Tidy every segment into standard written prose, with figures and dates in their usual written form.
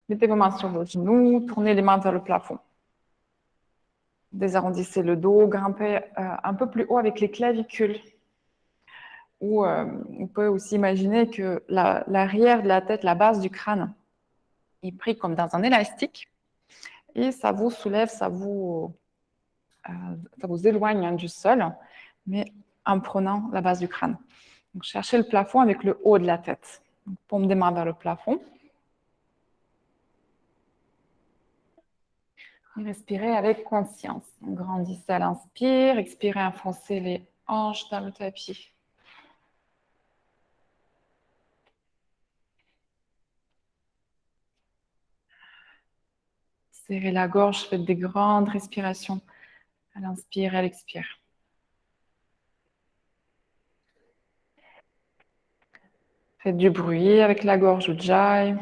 Mettez vos mains sur vos genoux, tournez les mains vers le plafond. Désarrondissez le dos, grimpez un peu plus haut avec les clavicules. Ou on peut aussi imaginer que l'arrière de la tête, la base du crâne, est pris comme dans un élastique et ça vous soulève, ça vous éloigne du sol, mais en prenant la base du crâne. Donc, cherchez le plafond avec le haut de la tête. Donc, paume des mains vers le plafond. Et respirez avec conscience. Donc, grandissez à l'inspire, expirez, enfoncez les hanches dans le tapis. Serrez la gorge, faites des grandes respirations à l'inspire et à l'expire. Faites du bruit avec la gorge Ujjayi.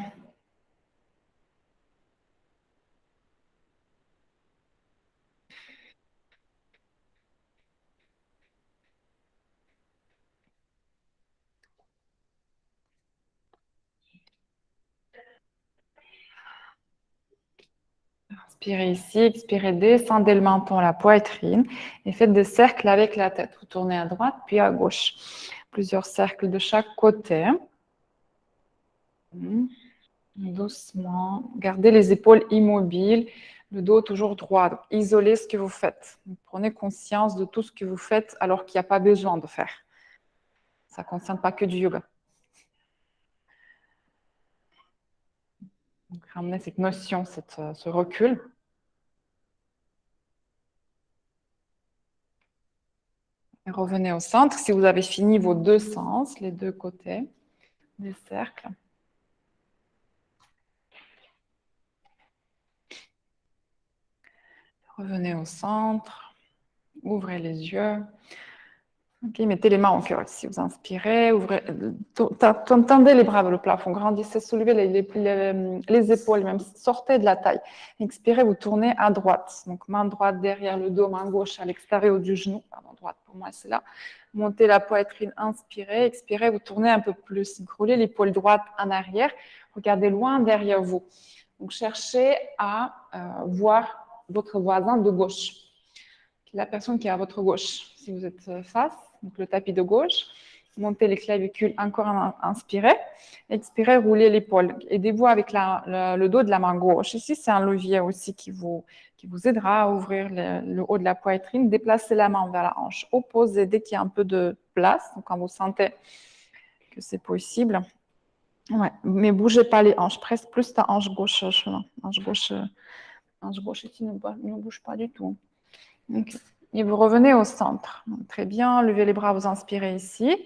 Inspirez ici, expirez, descendez le menton, la poitrine et faites des cercles avec la tête. Vous tournez à droite puis à gauche. Plusieurs cercles de chaque côté. Doucement. Gardez les épaules immobiles, le dos toujours droit. Donc, isolez ce que vous faites. Donc, prenez conscience de tout ce que vous faites alors qu'il n'y a pas besoin de faire. Ça ne concerne pas que du yoga. Donc, ramenez cette notion, ce recul. Et revenez au centre. Si vous avez fini vos deux sens, les deux côtés des cercles. Revenez au centre. Ouvrez les yeux. Ok, mettez les mains au cœur. Si vous inspirez, ouvrez, tendez les bras vers le plafond, grandissez, soulevez les épaules, même sortez de la taille. Expirez, vous tournez à droite. Donc, main droite derrière le dos, main gauche à l'extérieur du genou. Pardon, droite pour moi, c'est là. Montez la poitrine, inspirez, expirez, vous tournez un peu plus. Roulez l'épaule droite en arrière. Regardez loin derrière vous. Donc, cherchez à voir votre voisin de gauche. La personne qui est à votre gauche, si vous êtes face. Donc le tapis de gauche, montez les clavicules, encore inspirez, expirez, roulez l'épaule. Aidez-vous avec le dos de la main gauche. Ici, c'est un levier aussi qui vous aidera à ouvrir le haut de la poitrine. Déplacez la main vers la hanche opposée dès qu'il y a un peu de place, donc quand vous sentez que c'est possible. Ouais, mais bougez pas les hanches, presse plus ta hanche gauche, hanche gauche ici ne bouge pas du tout. Okay. Et vous revenez au centre. Donc, très bien, levez les bras, vous inspirez ici.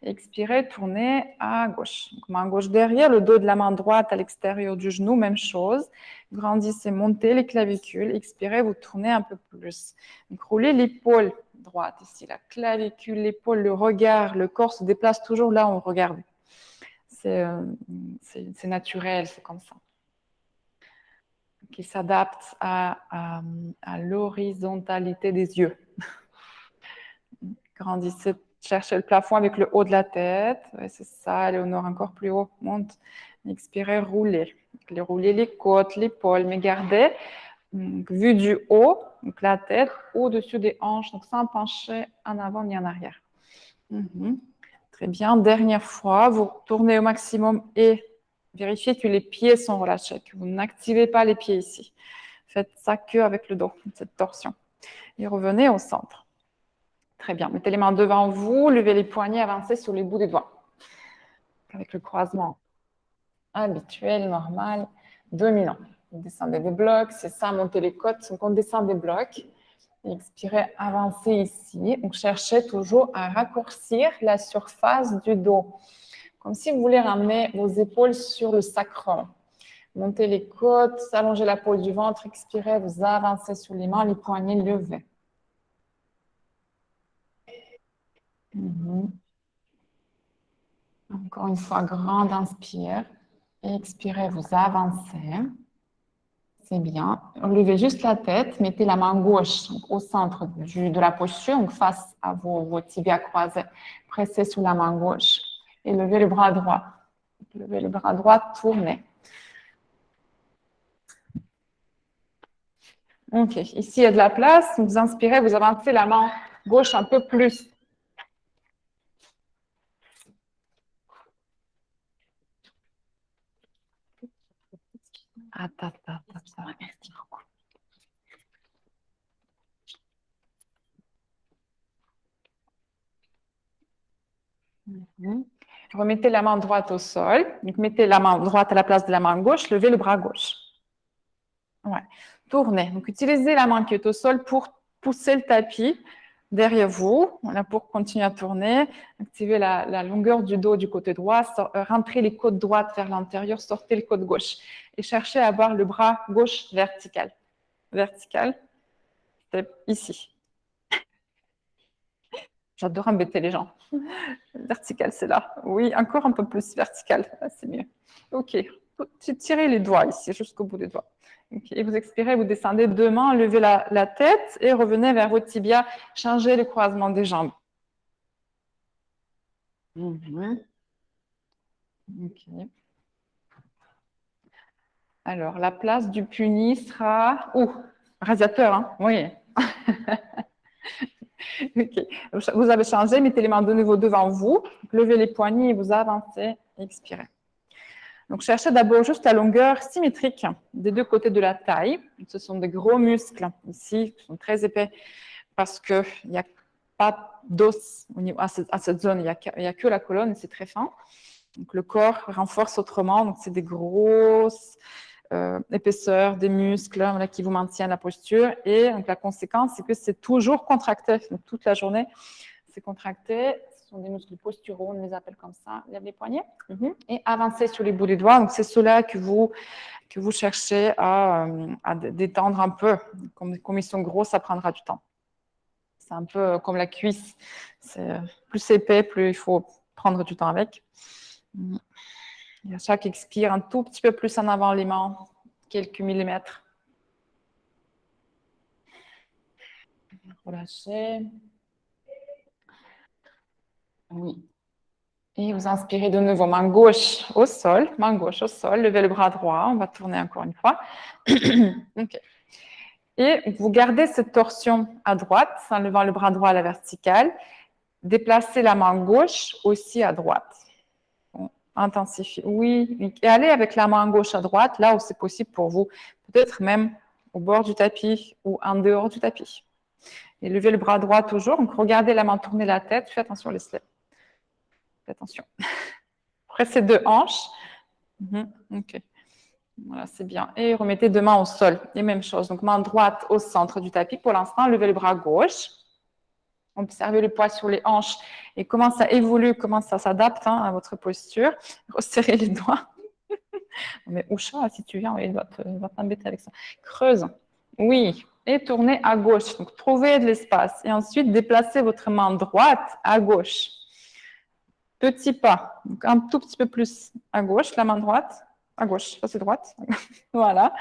Expirez, tournez à gauche. Donc, main gauche derrière, le dos de la main droite à l'extérieur du genou, même chose. Grandissez, montez les clavicules. Expirez, vous tournez un peu plus. Donc, roulez l'épaule droite ici, la clavicule, l'épaule, le regard, le corps se déplace toujours là où on regarde. C'est naturel, c'est comme ça. Qui s'adapte à l'horizontalité des yeux. Grandissez, cherchez le plafond avec le haut de la tête. Ouais, c'est ça, Léonore, encore plus haut. Monte. Expirez, roulez. Roulez les côtes, l'épaule, mais gardez, vue du haut, donc la tête au-dessus des hanches, donc sans pencher en avant ni en arrière. Très bien. Dernière fois, vous tournez au maximum et vérifiez que les pieds sont relâchés, que vous n'activez pas les pieds ici. Faites ça que avec le dos, cette torsion. Et revenez au centre. Très bien. Mettez les mains devant vous, levez les poignets, avancez sur les bouts des doigts. Avec le croisement habituel, normal, dominant. Vous descendez des blocs, c'est ça, montez les côtes, donc on descend des blocs. Expirez, avancez ici. Donc cherchez toujours à raccourcir la surface du dos. Comme si vous voulez ramener vos épaules sur le sacrum. Montez les côtes, allongez la pôle du ventre, expirez, vous avancez sur les mains, les poignets levés. Encore une fois, grande inspire. Expirez, vous avancez. C'est bien. Levez juste la tête, mettez la main gauche au centre de la posture, donc face à vos tibias croisés. Pressez sur la main gauche et levez le bras droit. Levez le bras droit, tournez. OK. Ici, il y a de la place. Vous inspirez, vous avancez la main gauche un peu plus. Attends. Merci beaucoup. Remettez la main droite au sol. Donc, mettez la main droite à la place de la main gauche. Levez le bras gauche. Ouais. Tournez. Donc, utilisez la main qui est au sol pour pousser le tapis derrière vous. Voilà, pour continuer à tourner. Activez la longueur du dos du côté droit. Rentrez les côtes droites vers l'intérieur. Sortez le côte gauche. Et cherchez à avoir le bras gauche vertical. Vertical, c'est ici. J'adore embêter les gens. Vertical, c'est là. Oui, encore un peu plus vertical. Là, c'est mieux. OK. Tirez les doigts ici, jusqu'au bout des doigts. Okay. Et vous expirez, vous descendez deux mains, levez la tête et revenez vers votre tibia. Changez le croisement des jambes. OK. Alors, la place du puni sera... Ouh, radiateur, hein? Oui. OK. Vous avez changé, mettez les mains de nouveau devant vous, levez les poignets et vous avancez, expirez. Donc, cherchez d'abord juste la longueur symétrique des deux côtés de la taille. Ce sont des gros muscles ici, qui sont très épais parce qu'il n'y a pas d'os à cette zone, il n'y a que la colonne et c'est très fin. Donc, le corps renforce autrement. Donc, c'est des grosses épaisseurs, des muscles voilà, qui vous maintiennent la posture. Et donc, la conséquence, c'est que c'est toujours contracté. Donc, toute la journée, c'est contracté. Ce sont des muscles posturaux, on les appelle comme ça. Lève les poignets. Et avancez sur les bouts des doigts. Donc, c'est cela que vous cherchez à détendre un peu. Comme ils sont gros, ça prendra du temps. C'est un peu comme la cuisse. Plus c'est épais, plus il faut prendre du temps avec. Et à chaque expire, un tout petit peu plus en avant les mains, quelques millimètres. Relâchez. Oui. Et vous inspirez de nouveau, main gauche au sol, levez le bras droit, on va tourner encore une fois. OK. Et vous gardez cette torsion à droite, en levant le bras droit à la verticale. Déplacez la main gauche aussi à droite. Bon, intensifiez. Oui, et allez avec la main gauche à droite, là où c'est possible pour vous. Peut-être même au bord du tapis ou en dehors du tapis. Et levez le bras droit toujours. Donc, regardez la main tourner la tête. Faites attention les slips. Faites attention. Pressez deux hanches. OK. Voilà, c'est bien. Et remettez deux mains au sol. Et même chose. Donc, main droite au centre du tapis. Pour l'instant, levez le bras gauche. Observez le poids sur les hanches et comment ça évolue, comment ça s'adapte à votre posture. Resserrez les doigts. Mais Oucha, si tu viens, il va t'embêter avec ça. Creuse. Oui. Et tournez à gauche. Donc, trouvez de l'espace. Et ensuite, déplacez votre main droite à gauche. Petit pas. Donc, un tout petit peu plus à gauche, la main droite. À gauche, ça c'est droite. Voilà.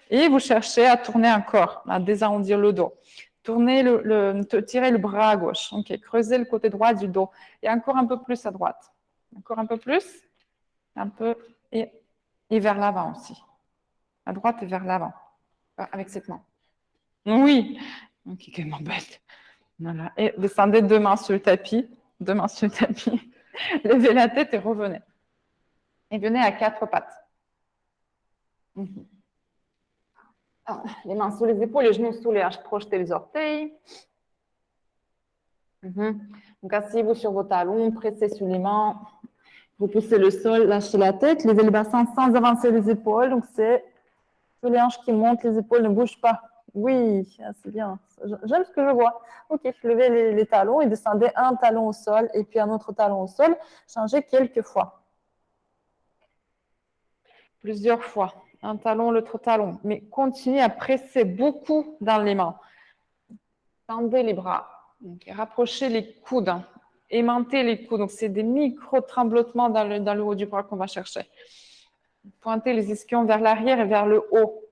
Et vous cherchez à tourner encore, à désarrondir le dos. Tirez le bras à gauche. OK. Creusez le côté droit du dos. Et encore un peu plus à droite. Encore un peu plus. Un peu. Et vers l'avant aussi. À droite et vers l'avant. Avec cette main. Oui. OK, quelle m'embête. Voilà. Et descendez deux mains sur le tapis. Deux mains sur le tapis. Levez la tête et revenez. Et venez à quatre pattes. Les mains sous les épaules, les genoux sous les hanches. Projetez les orteils. Donc, asseyez-vous sur vos talons, pressez sur les mains. Vous poussez le sol, lâchez la tête, levez le bassin sans avancer les épaules. Donc, c'est les hanches qui montent, les épaules ne bougent pas. Oui, c'est bien. J'aime ce que je vois. OK, levez les talons et descendez un talon au sol et puis un autre talon au sol. Changez quelques fois. Plusieurs fois. Un talon, l'autre talon. Mais continuez à presser beaucoup dans les mains. Tendez les bras. Okay. Rapprochez les coudes. Aimantez les coudes. Donc, c'est des micro-tremblotements dans le haut du bras qu'on va chercher. Pointez les ischions vers l'arrière et vers le haut.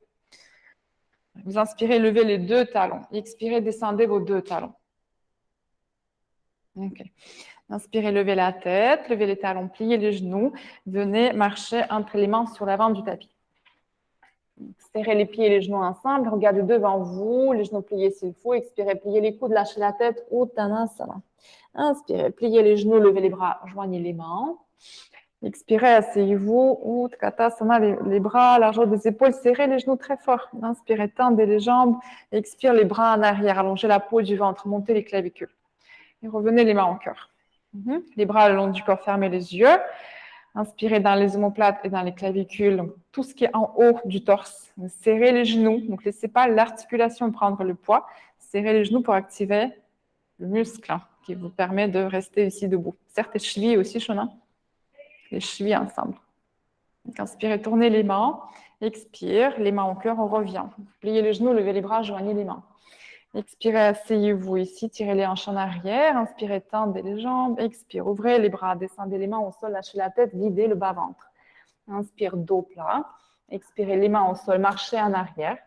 Vous inspirez, levez les deux talons. Expirez, descendez vos deux talons. OK. Inspirez, levez la tête, levez les talons, pliez les genoux. Venez marcher entre les mains sur l'avant du tapis. Serrez les pieds et les genoux ensemble. Regardez devant vous, les genoux pliés s'il faut. Expirez, pliez les coudes, lâchez la tête. Uttanasana. Inspirez, pliez les genoux, levez les bras, joignez les mains. Expirez, asseyez-vous. Utkatasana, les bras, largeur des épaules, serrez les genoux très fort. Inspirez, tendez les jambes. Expirez, les bras en arrière, allongez la peau du ventre, montez les clavicules. Et revenez les mains en cœur. Les bras le long du corps, fermez les yeux. Inspirez dans les omoplates et dans les clavicules, donc tout ce qui est en haut du torse. Serrez les genoux, donc laissez pas l'articulation prendre le poids. Serrez les genoux pour activer le muscle qui vous permet de rester ici debout. Certes, les chevilles aussi, Shona. Les chevilles ensemble. Donc, inspirez, tournez les mains. Expire, les mains au cœur, on revient. Pliez les genoux, levez les bras, joignez les mains. Expirez, asseyez-vous ici, tirez les hanches en arrière. Inspirez, tendez les jambes. Expire, ouvrez les bras, descendez les mains au sol, lâchez la tête, guidez le bas-ventre. Inspire, dos plat. Expirez, les mains au sol, marchez en arrière.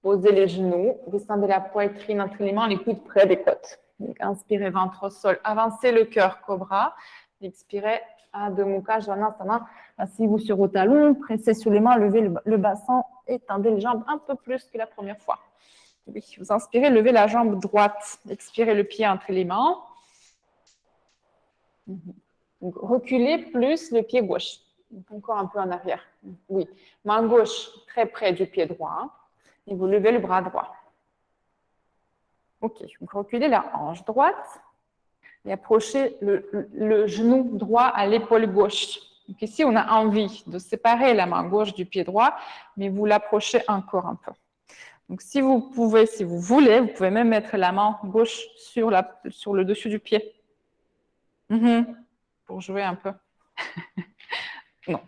Posez les genoux, descendez la poitrine entre les mains, les coudes près des côtes. Donc, inspirez, ventre au sol, avancez le cœur, cobra. Expirez, Adho Mukha Svanasana. Asseyez-vous sur vos talons, pressez sur les mains, levez le bassin, étendez les jambes un peu plus que la première fois. Oui, vous inspirez, levez la jambe droite, expirez le pied entre les mains. Donc, reculez plus le pied gauche. Donc, encore un peu en arrière. Oui, main gauche très près du pied droit. Et vous levez le bras droit. Ok, donc reculez la hanche droite et approchez le genou droit à l'épaule gauche. Donc ici, on a envie de séparer la main gauche du pied droit, mais vous l'approchez encore un peu. Donc si vous pouvez, si vous voulez, vous pouvez même mettre la main gauche sur le dessus du pied. Pour jouer un peu. Non,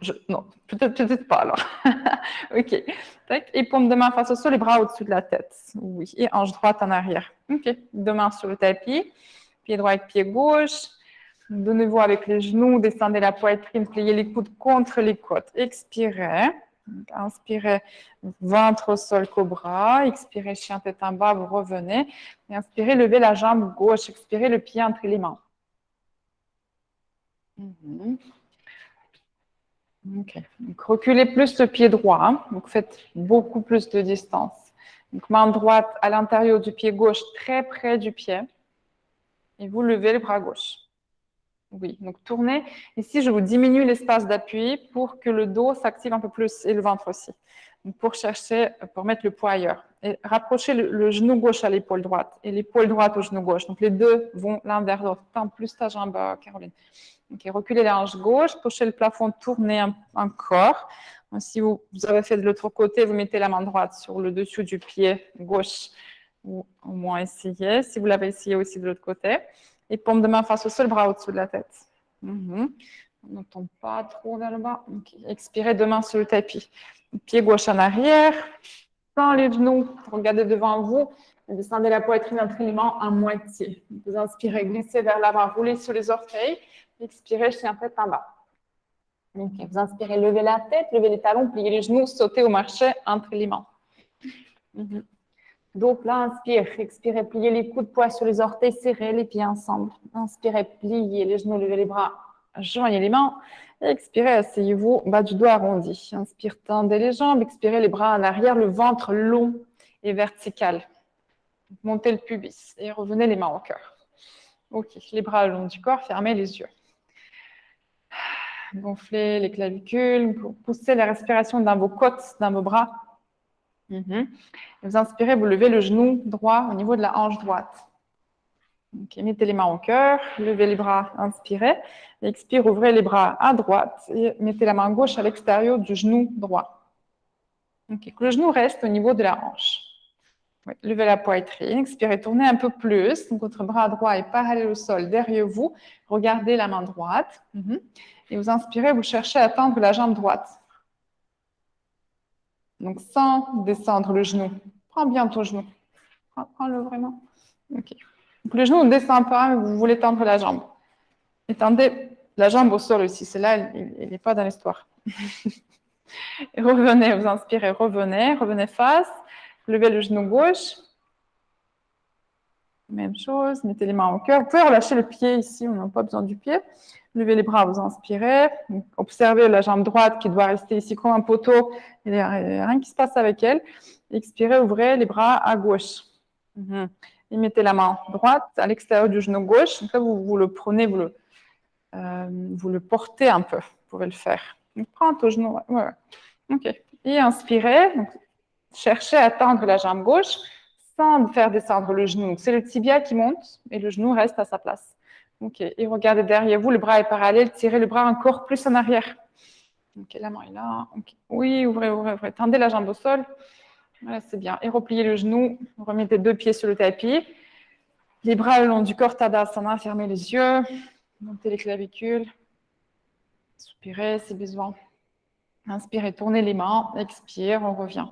peut-être pas alors. Ok. Et paume de main face au sol, les bras au-dessus de la tête. Oui. Et hanche droite en arrière. Ok. Deux mains sur le tapis. Pied droit avec pied gauche. De nouveau avec les genoux, descendez la poitrine, pliez les coudes contre les côtes. Expirez. Donc, inspirez, ventre au sol, cobra. Expirez, chien tête en bas, vous revenez. Et inspirez, levez la jambe gauche. Expirez, le pied entre les mains. Ok. Donc, reculez plus le pied droit. Hein. Donc, faites beaucoup plus de distance. Donc, main droite à l'intérieur du pied gauche, très près du pied. Et vous levez le bras gauche. Oui, donc tournez. Ici, je vous diminue l'espace d'appui pour que le dos s'active un peu plus et le ventre aussi. Donc, pour mettre le poids ailleurs. Et rapprochez le genou gauche à l'épaule droite et l'épaule droite au genou gauche. Donc, les deux vont l'un vers l'autre. Tends plus ta jambe, Caroline. Ok, reculez la hanche gauche, touchez le plafond, tournez encore. Si vous avez fait de l'autre côté, vous mettez la main droite sur le dessus du pied gauche, ou au moins essayez. Si vous l'avez essayé aussi de l'autre côté. Et paume de main face au sol, bras au-dessous de la tête. On ne tombe pas trop vers le bas. Okay. Expirez, deux mains sur le tapis. Pied gauche en arrière. Sans les genoux, regardez devant vous. Descendez la poitrine entre les mains à moitié. Vous inspirez, glissez vers l'avant, roulez sur les orteils. Expirez, chien tête en bas. Okay. Vous inspirez, levez la tête, levez les talons, pliez les genoux, sautez au marché entre les mains. Dos plat, inspire, expirez, pliez les coudes, poids sur les orteils, serrez les pieds ensemble. Inspirez, pliez les genoux, levez les bras, joignez les mains. Expirez, asseyez-vous, bas du dos arrondi. Inspire, tendez les jambes, expirez les bras en arrière, le ventre long et vertical. Montez le pubis et revenez les mains au cœur. Ok, les bras le long du corps, fermez les yeux. Gonflez les clavicules, poussez la respiration dans vos côtes, dans vos bras. Vous inspirez, vous levez le genou droit au niveau de la hanche droite. Okay, mettez les mains au cœur, levez les bras, inspirez. Expire, ouvrez les bras à droite et mettez la main gauche à l'extérieur du genou droit. Okay, que le genou reste au niveau de la hanche. Oui, levez la poitrine, expirez, tournez un peu plus. Donc, votre bras droit est parallèle au sol derrière vous. Regardez la main droite. Et vous inspirez, vous cherchez à tendre la jambe droite. Donc, sans descendre le genou. Prends bien ton genou. Prends-le vraiment. Ok. Donc, le genou ne descend pas, mais vous voulez tendre la jambe. Étendez la jambe au sol aussi. Celle-là, elle n'est pas dans l'histoire. Revenez, vous inspirez, revenez face. Levez le genou gauche. Même chose, mettez les mains au cœur. Vous pouvez relâcher le pied ici, on n'a pas besoin du pied. Levez les bras, vous inspirez. Observez la jambe droite qui doit rester ici comme un poteau. Il n'y a rien qui se passe avec elle. Expirez, ouvrez les bras à gauche. Et mettez la main droite à l'extérieur du genou gauche. Donc là, vous le prenez, vous le portez un peu. Vous pouvez le faire. Donc, prends ton genou. Ouais. OK. Et inspirez. Donc, cherchez à tendre la jambe gauche sans faire descendre le genou. C'est le tibia qui monte et le genou reste à sa place. OK. Et regardez derrière vous, le bras est parallèle. Tirez le bras encore plus en arrière. OK, la main est là. Okay. Oui, ouvrez. Tendez la jambe au sol. Voilà, c'est bien. Et repliez le genou. Remettez 2 pieds sur le tapis. Les bras le long du corps, Tadasana. Fermez les yeux. Montez les clavicules. Soupirez si besoin. Inspirez, tournez les mains. Expire, on revient.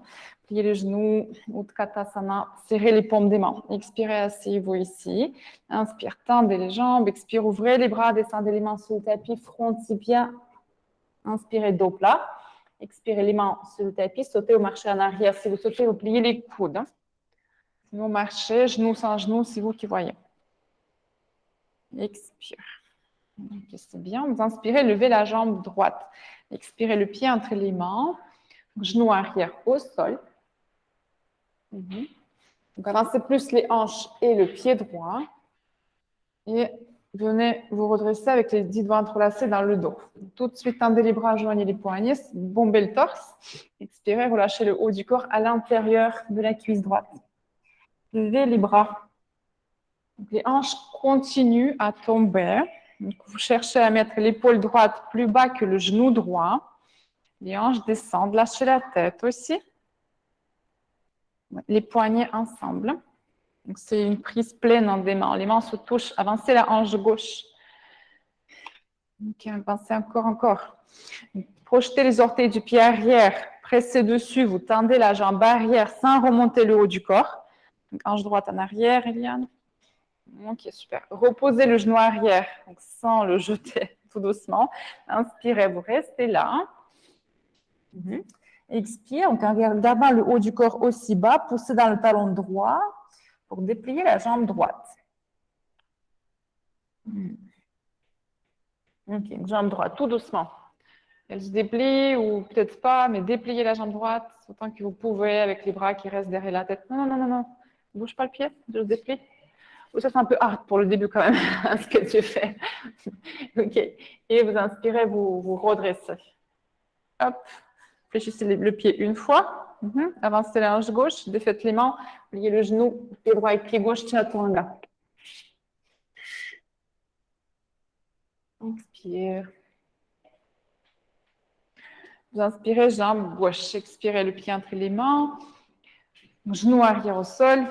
Pliez les genoux, Utkatasana, serrez les paumes des mains. Expirez, asseyez-vous ici. Inspire, tendez les jambes. Expire, ouvrez les bras, descendez les mains sur le tapis, front, tibia. Inspirez, dos plat. Expirez les mains sur le tapis, sautez ou marchez en arrière. Si vous sautez, vous pliez les coudes. Sinon, marchez, genou sans genou, c'est vous qui voyez. Expire. Okay, c'est bien. Vous inspirez, levez la jambe droite. Expirez le pied entre les mains. Genou arrière au sol. Donc, avancez plus les hanches et le pied droit. Et venez vous redresser avec les 10 doigts entrelacés dans le dos. Tout de suite, tendez les bras, joignez les poignets, bombez le torse. Expirez, relâchez le haut du corps à l'intérieur de la cuisse droite. Levez les bras. Donc, les hanches continuent à tomber. Donc, vous cherchez à mettre l'épaule droite plus bas que le genou droit. Les hanches descendent. Lâchez la tête aussi. Les poignets ensemble. Donc, c'est une prise pleine des mains. Les mains se touchent. Avancez la hanche gauche. Ok, avancez encore. Projetez les orteils du pied arrière. Pressez dessus. Vous tendez la jambe arrière sans remonter le haut du corps. Donc, hanche droite en arrière, Eliane. Ok, super. Reposez le genou arrière, donc sans le jeter tout doucement. Inspirez, vous restez là. Expire, donc gardant le haut du corps aussi bas, poussez dans le talon droit pour déplier la jambe droite. Ok, jambe droite, tout doucement. Elle se déplie ou peut-être pas, mais dépliez la jambe droite autant que vous pouvez avec les bras qui restent derrière la tête. Non. Ne bouge pas le pied, je le déplie. Ça, c'est un peu hard pour le début quand même, ce que tu fais. OK. Et vous inspirez, vous redressez. Hop. Fléchissez le pied une fois. Avancez la hanche gauche, défaites les mains, pliez le genou, pied droit et pied gauche, chaturanga. Inspire. Vous inspirez, jambe gauche. Expirez le pied entre les mains. Genou arrière au sol.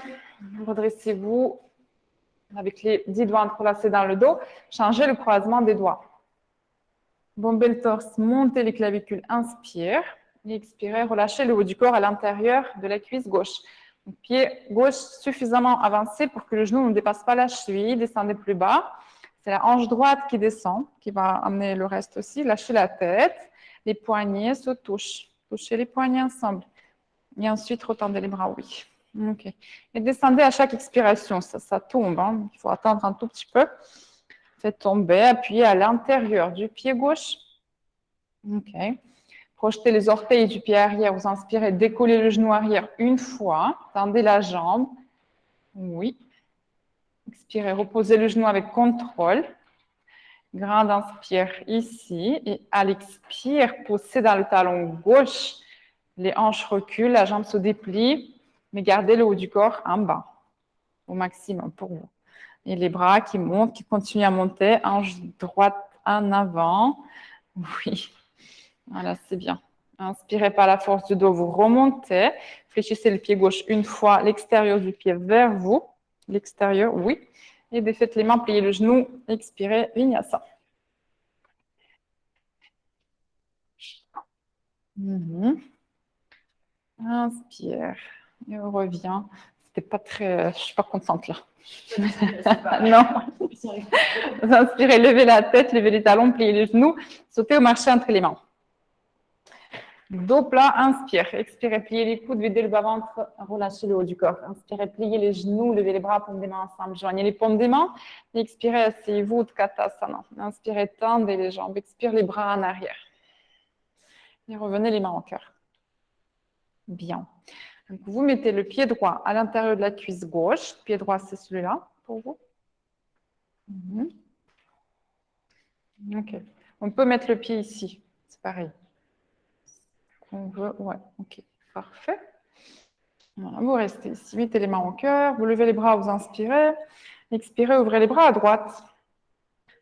Redressez-vous avec les 10 doigts entrelacés dans le dos. Changez le croisement des doigts. Bombez le torse, montez les clavicules, inspire. Et expirez, relâchez le haut du corps à l'intérieur de la cuisse gauche. Donc, pied gauche suffisamment avancé pour que le genou ne dépasse pas la cheville. Descendez plus bas. C'est la hanche droite qui descend, qui va amener le reste aussi. Lâchez la tête. Les poignets se touchent. Touchez les poignets ensemble. Et ensuite, retendez les bras, oui. OK. Et descendez à chaque expiration. Ça tombe. Hein. Il faut attendre un tout petit peu. Faites tomber, appuyez à l'intérieur du pied gauche. OK. Projetez les orteils du pied arrière. Vous inspirez, décollez le genou arrière une fois. Tendez la jambe. Oui. Expirez, reposez le genou avec contrôle. Grande inspire ici. Et à l'expire, poussez dans le talon gauche. Les hanches reculent, la jambe se déplie. Mais gardez le haut du corps en bas. Au maximum pour vous. Et les bras qui montent, qui continuent à monter. Hanche droite en avant. Oui. Voilà, c'est bien. Inspirez par la force du dos, vous remontez. Fléchissez le pied gauche une fois, l'extérieur du pied vers vous. L'extérieur, oui. Et défaites les mains, pliez le genou. Expirez, vinyasa. Inspire. Et on revient. C'était pas très... Je suis pas contente là. Non. Vous inspirez, levez la tête, levez les talons, pliez les genoux. Sautez ou marchez entre les mains. Dos plat, inspire. Expirez, pliez les coudes, videz le bas-ventre, relâchez le haut du corps. Inspirez, pliez les genoux, levez les bras, paumes des mains ensemble. Joignez les paumes des mains. Expirez, asseyez-vous, Utkatasana. Inspirez, tendez les jambes. Expirez, les bras en arrière. Et revenez les mains en cœur. Bien. Donc, vous mettez le pied droit à l'intérieur de la cuisse gauche. Le pied droit, c'est celui-là pour vous. Ok. On peut mettre le pied ici. C'est pareil. On veut, ouais, ok, parfait. Voilà, vous restez ici, mettez les mains au cœur, vous levez les bras, vous inspirez, expirez, ouvrez les bras à droite.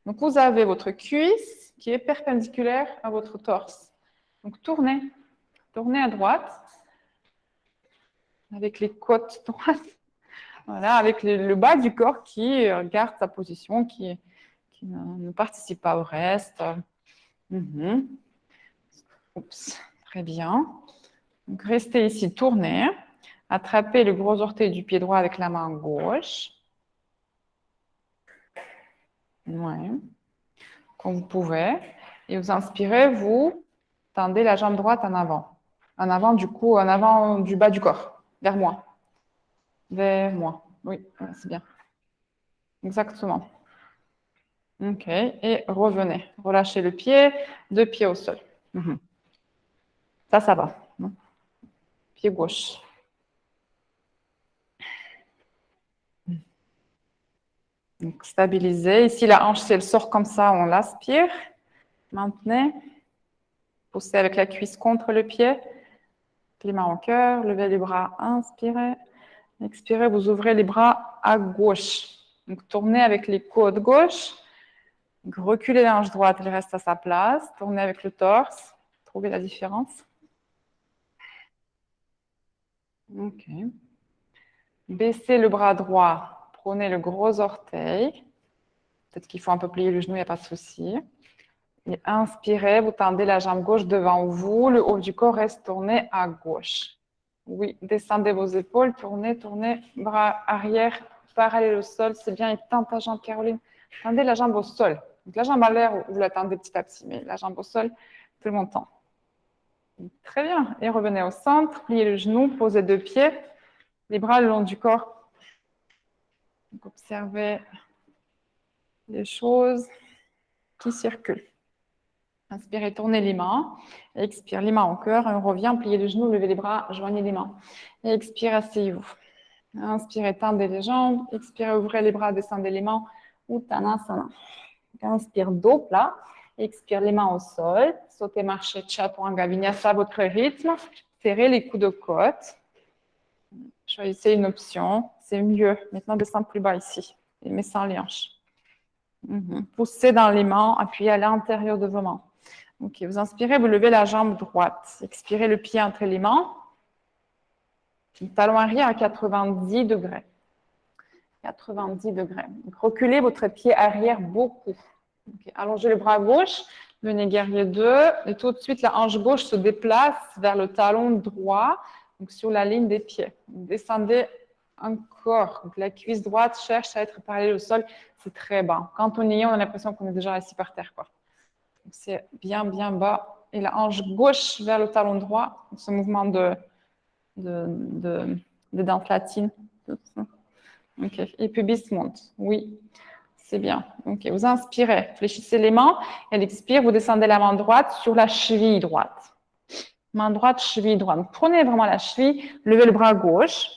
Donc vous avez votre cuisse qui est perpendiculaire à votre torse. Donc tournez à droite, avec les côtes droites, voilà, avec le bas du corps qui garde sa position, qui ne participe pas au reste. Oups, très bien. Donc, restez ici, tournez. Attrapez le gros orteil du pied droit avec la main gauche. Ouais. Comme vous pouvez. Et vous inspirez, vous tendez la jambe droite en avant. En avant, du coup, en avant du bas du corps. Vers moi. Vers moi. Oui, c'est bien. Exactement. OK. Et revenez. Relâchez le pied, deux pieds au sol. Ça va. Pied gauche. Donc, stabilisez. Ici, la hanche, si elle sort comme ça, on l'aspire. Maintenez. Poussez avec la cuisse contre le pied. Les mains au cœur. Levez les bras. Inspirez. Expirez. Vous ouvrez les bras à gauche. Donc, tournez avec les côtes gauche. Donc, reculez la hanche droite. Elle reste à sa place. Tournez avec le torse. Trouvez la différence. OK. Baissez le bras droit. Prenez le gros orteil. Peut-être qu'il faut un peu plier le genou, il n'y a pas de souci. Et inspirez, vous tendez la jambe gauche devant vous. Le haut du corps reste tourné à gauche. Oui, descendez vos épaules, tournez, bras arrière, parallèle au sol. C'est bien, et tend ta jambe, Caroline. Tendez la jambe au sol. Donc la jambe à l'air, vous la tendez petit à petit, mais la jambe au sol, tout le monde tend. Très bien. Et revenez au centre, pliez le genou, posez deux pieds, les bras le long du corps. Donc, observez les choses qui circulent. Inspirez, tournez les mains. Expire, les mains au cœur. Et on revient, pliez les genoux, levez les bras, joignez les mains. Et expire, asseyez-vous. Inspirez, tendez les jambes. Expirez, ouvrez les bras, descendez les mains. Uttanasana. Inspire, dos plat. Expire, les mains au sol. Sautez, marchez, chaturanga vinyasa à votre rythme. Serrez les coudes aux côtes. Choisissez une option. C'est mieux. Maintenant, descendez plus bas ici. Mais sans les hanches. Poussez dans les mains. Appuyez à l'intérieur de vos mains. Ok, vous inspirez, vous levez la jambe droite. Expirez le pied entre les mains. Le talon arrière à 90 degrés. 90 degrés. Donc, reculez votre pied arrière beaucoup. Okay. Allongez le bras gauche. Venez guerrier 2. Et tout de suite, la hanche gauche se déplace vers le talon droit, donc sur la ligne des pieds. Donc, descendez encore. Donc, la cuisse droite cherche à être parallèle au sol. C'est très bas. Quand on y est, on a l'impression qu'on est déjà assis par terre, quoi. C'est bien, bien bas. Et la hanche gauche vers le talon droit. Ce mouvement de dents latines. OK. Et pubis monte. Oui, c'est bien. OK. Vous inspirez. Fléchissez les mains. Et l'expire, vous descendez la main droite sur la cheville droite. Main droite, cheville droite. Donc, prenez vraiment la cheville. Levez le bras gauche.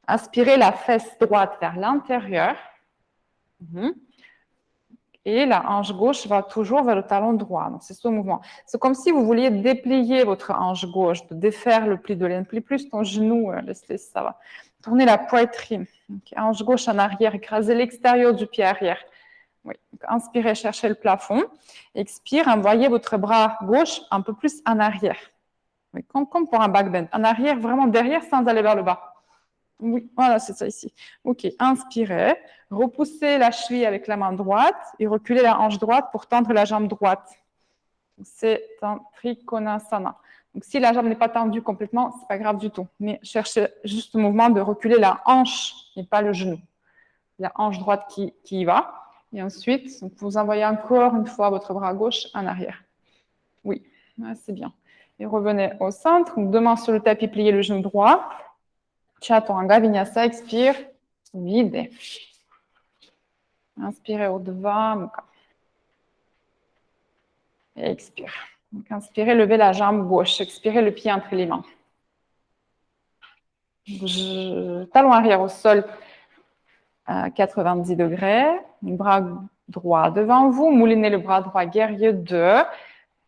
Aspirez la fesse droite vers l'intérieur. Et la hanche gauche va toujours vers le talon droit. Donc, c'est ce mouvement. C'est comme si vous vouliez déplier votre hanche gauche, de défaire le pli de l'aine. Plie plus ton genou, laissez, ça va. Tournez la poitrine. Okay. Hanche gauche en arrière, écrasez l'extérieur du pied arrière. Oui. Donc, inspirez, cherchez le plafond. Expire, envoyez votre bras gauche un peu plus en arrière. Oui, comme pour un back bend. En arrière, vraiment derrière, sans aller vers le bas. Oui, voilà, c'est ça ici. OK, inspirez. Repoussez la cheville avec la main droite et reculez la hanche droite pour tendre la jambe droite. C'est un Trikonasana. Donc, si la jambe n'est pas tendue complètement, ce n'est pas grave du tout. Mais cherchez juste le mouvement de reculer la hanche et pas le genou. La hanche droite qui y va. Et ensuite, vous envoyez encore une fois votre bras gauche en arrière. Oui, c'est bien. Et revenez au centre. Deux mains sur le tapis, pliez le genou droit. Chaturanga, Vinyasa, expire, vide. Inspirez au devant. Et expire. Donc, inspirez, levez la jambe gauche. Expirez le pied entre les mains. Talon arrière au sol à 90 degrés. Bras droit devant vous. Moulinez le bras droit, guerrier 2.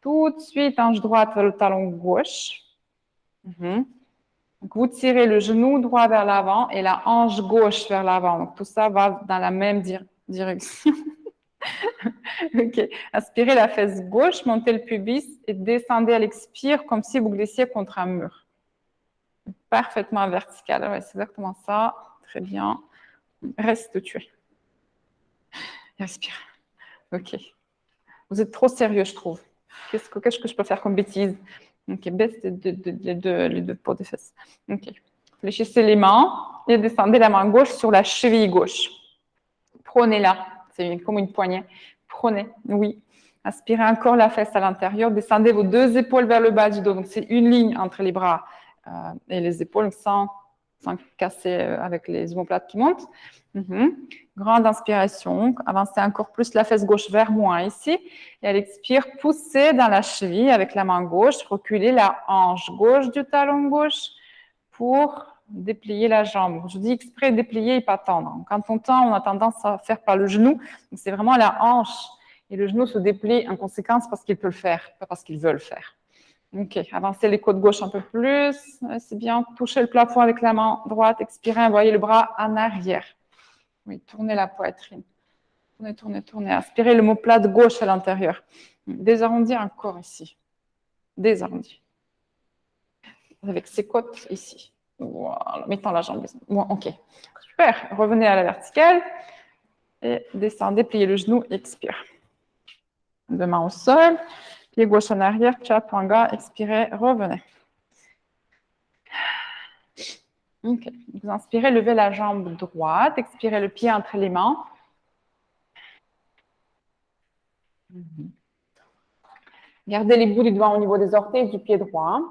Tout de suite, hanche droite vers le talon gauche. Donc, vous tirez le genou droit vers l'avant et la hanche gauche vers l'avant. Donc, tout ça va dans la même direction. OK. Inspirez la fesse gauche, montez le pubis et descendez à l'expire comme si vous glissiez contre un mur. Parfaitement vertical. Ouais, c'est exactement ça. Très bien. Reste tué. Respire. OK. Vous êtes trop sérieux, je trouve. Qu'est-ce que je peux faire comme bêtise? OK. Baisse les deux peaux des fesses. OK. Fléchissez les mains et descendez la main gauche sur la cheville gauche. Prenez-la. C'est comme une poignée. Prenez. Oui. Aspirez encore la fesse à l'intérieur. Descendez vos deux épaules vers le bas du dos. Donc, c'est une ligne entre les bras et les épaules sans casser avec les omoplates qui montent. Grande inspiration. Avancez encore plus la fesse gauche vers moi ici. Et à l'expire, poussez dans la cheville avec la main gauche. Reculez la hanche gauche du talon gauche pour déplier la jambe. Je dis exprès déplier et pas tendre. Quand on tend, on a tendance à faire par le genou. C'est vraiment la hanche. Et le genou se déplie en conséquence parce qu'il peut le faire, pas parce qu'il veut le faire. OK. Avancez les côtes gauche un peu plus. C'est bien. Touchez le plafond avec la main droite. Expirez. Envoyez le bras en arrière. Oui, tournez la poitrine. Tournez, tournez, tournez. Aspirez l'omoplate gauche à l'intérieur. Désarrondis encore ici. Désarrondis. Avec ses côtes ici. Voilà. Mettons la jambe. OK. Super. Revenez à la verticale. Et descendez, pliez le genou. Expire. Deux mains au sol. Pied gauche en arrière. Chaturanga. Expirez. Revenez. OK. Vous inspirez, levez la jambe droite. Expirez le pied entre les mains. Gardez les bouts du doigt au niveau des orteils du pied droit.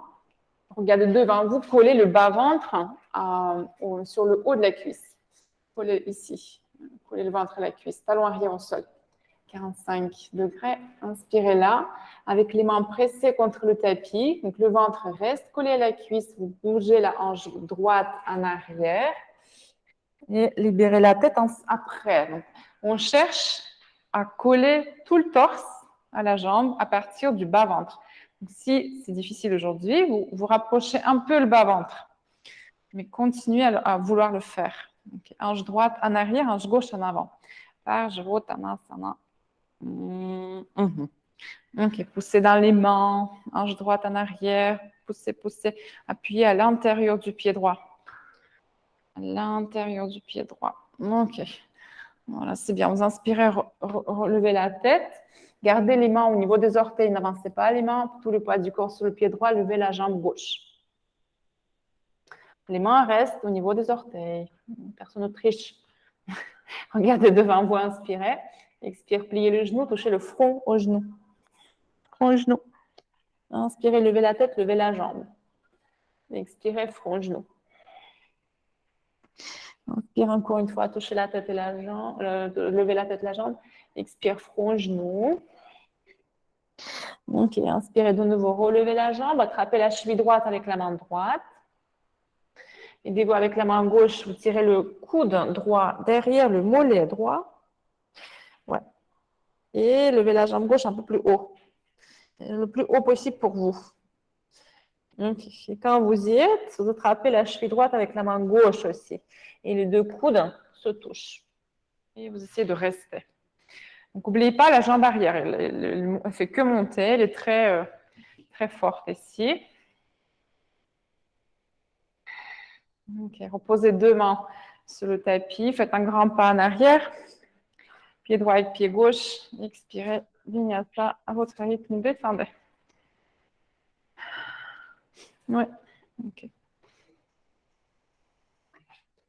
Regardez devant vous, collez le bas-ventre sur le haut de la cuisse. Collez ici. Collez le ventre à la cuisse. Talon arrière au sol. 45 degrés. Inspirez là, avec les mains pressées contre le tapis. Donc, le ventre reste collé à la cuisse. Vous bougez la hanche droite en arrière. Et libérez la tête après. Donc, on cherche à coller tout le torse à la jambe à partir du bas-ventre. Si c'est difficile aujourd'hui, vous rapprochez un peu le bas-ventre. Mais continuez à vouloir le faire. Donc, hanche droite en arrière, hanche gauche en avant. Parjvottanasana. OK, poussez dans les mains, hanche droite en arrière, poussez, poussez. Appuyez à l'intérieur du pied droit. À l'intérieur du pied droit. OK. Voilà, c'est bien. Vous inspirez, relevez la tête. Gardez les mains au niveau des orteils. N'avancez pas les mains. Tout le poids du corps sur le pied droit. Levez la jambe gauche. Les mains restent au niveau des orteils. Personne ne triche. Regardez devant vous, inspirez. Expire, pliez le genou, touchez le front au genou. Front au genou. Inspirez, levez la tête, levez la jambe. Expirez, front, genou. Inspire encore une fois, touchez la tête et la jambe, levez la tête et la jambe. Expire, front, genou. OK, inspirez de nouveau, relevez la jambe, attrapez la cheville droite avec la main droite. Aidez-vous avec la main gauche, vous tirez le coude droit derrière le mollet droit. Ouais. Et levez la jambe gauche un peu plus haut. Le plus haut possible pour vous. Okay. Et quand vous y êtes, vous attrapez la cheville droite avec la main gauche aussi. Et les deux coudes se touchent. Et vous essayez de rester. Donc, n'oubliez pas la jambe arrière. Elle ne fait que monter. Elle est très, très forte ici. Okay. Reposez deux mains sur le tapis. Faites un grand pas en arrière. Pied droit avec pied gauche. Expirez. Vinyasa à votre rythme. Descendez. Ouais. OK.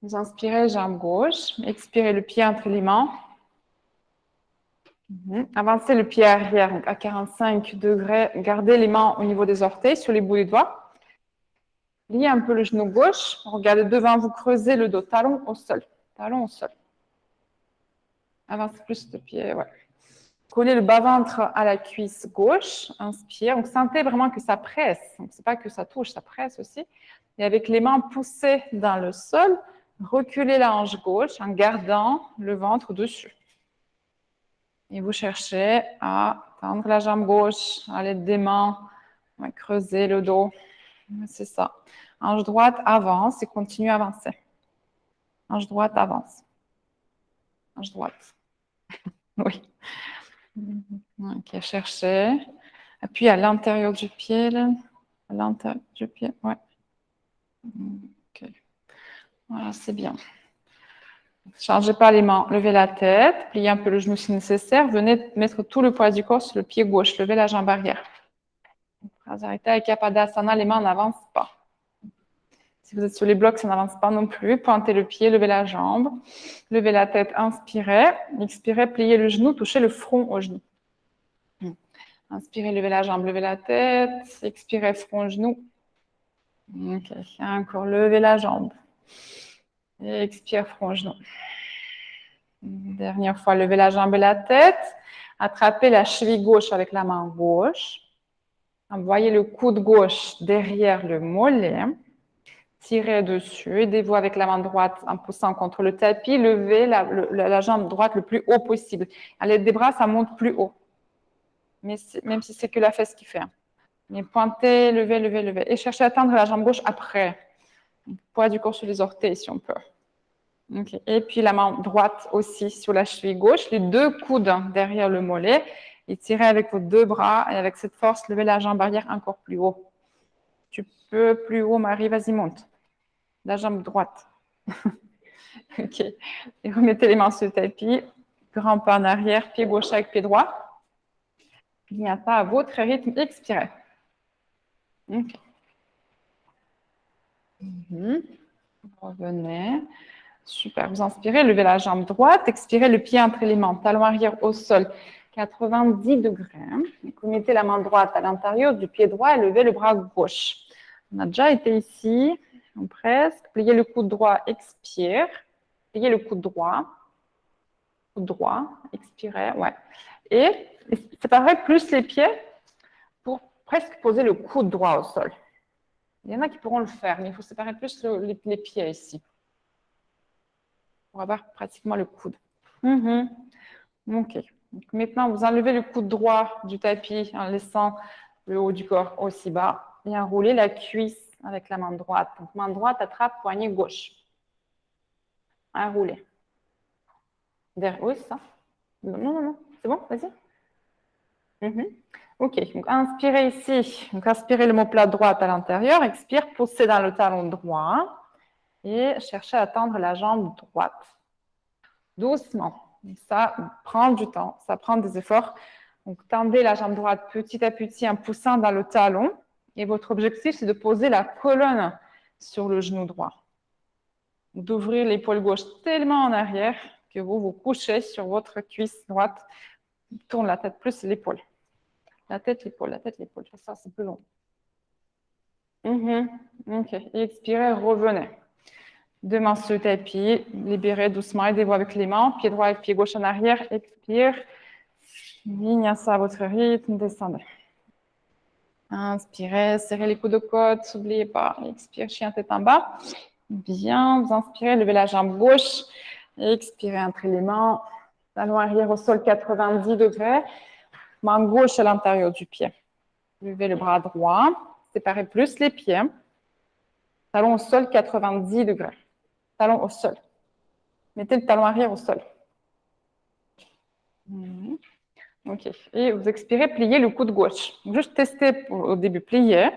Vous inspirez, jambe gauche. Expirez le pied entre les mains. Avancez le pied arrière donc à 45 degrés. Gardez les mains au niveau des orteils, sur les bouts des doigts. Pliez un peu le genou gauche. Regardez devant vous, creusez le dos, talon au sol. Talon au sol. Avancez plus le pied, ouais. Collez le bas-ventre à la cuisse gauche. Inspire. Donc, sentez vraiment que ça presse. Donc, c'est pas que ça touche, ça presse aussi. Et avec les mains poussées dans le sol, reculez la hanche gauche en gardant le ventre dessus. Et vous cherchez à tendre la jambe gauche à l'aide des mains, à creuser le dos. C'est ça. Hanche droite avance et continue à avancer. Hanche droite avance. Hanche droite. Oui. Ok, cherchez. Appuie à l'intérieur du pied. Là. À l'intérieur du pied, ouais. Ok. Voilà, c'est bien. Ne changez pas les mains. Levez la tête. Pliez un peu le genou si nécessaire. Venez mettre tout le poids du corps sur le pied gauche. Levez la jambe arrière. Arrêtez avec Kapadasana, les mains n'avancent pas. Si vous êtes sur les blocs, ça n'avance pas non plus. Pointez le pied, levez la jambe. Levez la tête, inspirez. Expirez, pliez le genou, touchez le front au genou. Inspirez, levez la jambe, levez la tête. Expirez, front, genou. Ok, encore, levez la jambe. Et expire, front, genou. Dernière fois, levez la jambe et la tête. Attrapez la cheville gauche avec la main gauche. Envoyez le coude gauche derrière le mollet. Tirez dessus. Aidez-vous avec la main droite en poussant contre le tapis. Levez la jambe droite le plus haut possible. À l'aide des bras, ça monte plus haut. Mais même si c'est que la fesse qui fait. Mais pointez, levez, levez, levez. Et cherchez à tendre la jambe gauche après. Poids du corps sur les orteils si on peut. Okay. Et puis la main droite aussi sur la cheville gauche. Les deux coudes derrière le mollet. Et tirez avec vos deux bras. Et avec cette force, levez la jambe arrière encore plus haut. Tu peux plus haut, Marie, vas-y, monte. La jambe droite. Ok. Et remettez les mains sur le tapis. Grand pas en arrière, pied gauche avec pied droit. Vinyasa à votre rythme. Expirez. Ok. Revenez. Super. Vous inspirez, levez la jambe droite. Expirez le pied entre les mains. Talon arrière au sol. 90 degrés. Vous mettez la main droite à l'intérieur du pied droit et levez le bras gauche. On a déjà été ici. Presque. Pliez le coude droit. Expire. Pliez le coude droit. Coude droit. Expirez. Ouais. Et séparez plus les pieds pour presque poser le coude droit au sol. Il y en a qui pourront le faire, mais il faut séparer plus les pieds ici pour avoir pratiquement le coude. Ok. Donc maintenant, vous enlevez le coude droit du tapis en laissant le haut du corps aussi bas et enroulez la cuisse avec la main droite. Donc, main droite attrape poignet gauche. Enroulez. Oui, c'est ça. Non, non, non. C'est bon, vas-y. Ok, donc inspirez ici. Donc inspirez l'omoplate droite à l'intérieur. Expire, poussez dans le talon droit et cherchez à tendre la jambe droite. Doucement. Ça prend du temps, ça prend des efforts. Donc tendez la jambe droite petit à petit en poussant dans le talon. Et votre objectif, c'est de poser la colonne sur le genou droit. D'ouvrir l'épaule gauche tellement en arrière que vous vous couchez sur votre cuisse droite. Tourne la tête plus l'épaule. La tête, l'épaule, la tête, l'épaule. Ça, c'est plus long. Ok. Et expirez, revenez. Deux mains sur le tapis. Libérez doucement. Aidez-vous avec les mains. Pied droit et pied gauche en arrière. Expire. Vinyasa à votre rythme. Descendez. Inspirez. Serrez les coudes de côte. N'oubliez pas. Expire. Chien tête en bas. Bien. Vous inspirez. Levez la jambe gauche. Expirez entre les mains. Talon arrière au sol 90 degrés. Main gauche à l'intérieur du pied. Levez le bras droit. Séparez plus les pieds. Talon au sol 90 degrés. Talon au sol. Mettez le talon arrière au sol. Ok. Et vous expirez, pliez le coude gauche. Juste tester au début, plier.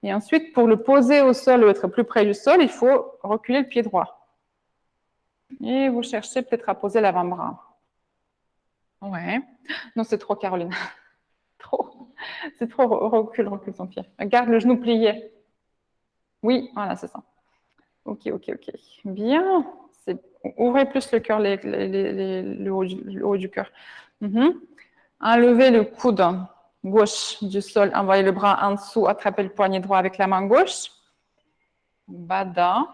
Et ensuite, pour le poser au sol ou être plus près du sol, il faut reculer le pied droit. Et vous cherchez peut-être à poser l'avant-bras. Ouais. Non, c'est trop, Caroline. Trop. C'est trop. Recule ton pied. Garde le genou plié. Oui, voilà, c'est ça. Ok. Bien. Ouvrez plus le cœur, le haut du cœur. Enlevez le coude gauche du sol, envoyez le bras en dessous, attrapez le poignet droit avec la main gauche. Baddha.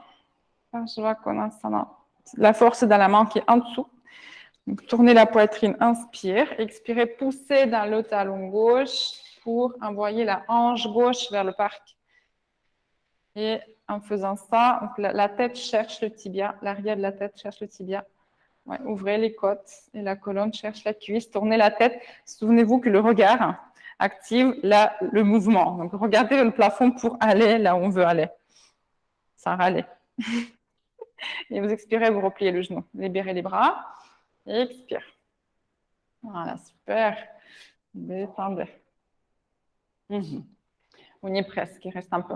Parsvakonasana. La force est dans la main qui est en dessous. Donc, tournez la poitrine, inspire. Expirez, poussez dans le talon gauche pour envoyer la hanche gauche vers le parc. Et en faisant ça, donc la tête cherche le tibia, l'arrière de la tête cherche le tibia. Ouais, ouvrez les côtes et la colonne cherche la cuisse. Tournez la tête. Souvenez-vous que le regard active le mouvement. Donc, regardez le plafond pour aller là où on veut aller. Sans râler. Et vous expirez, vous repliez le genou. Libérez les bras. Et expire. Voilà, super. Détendez. On y est presque, il reste un peu.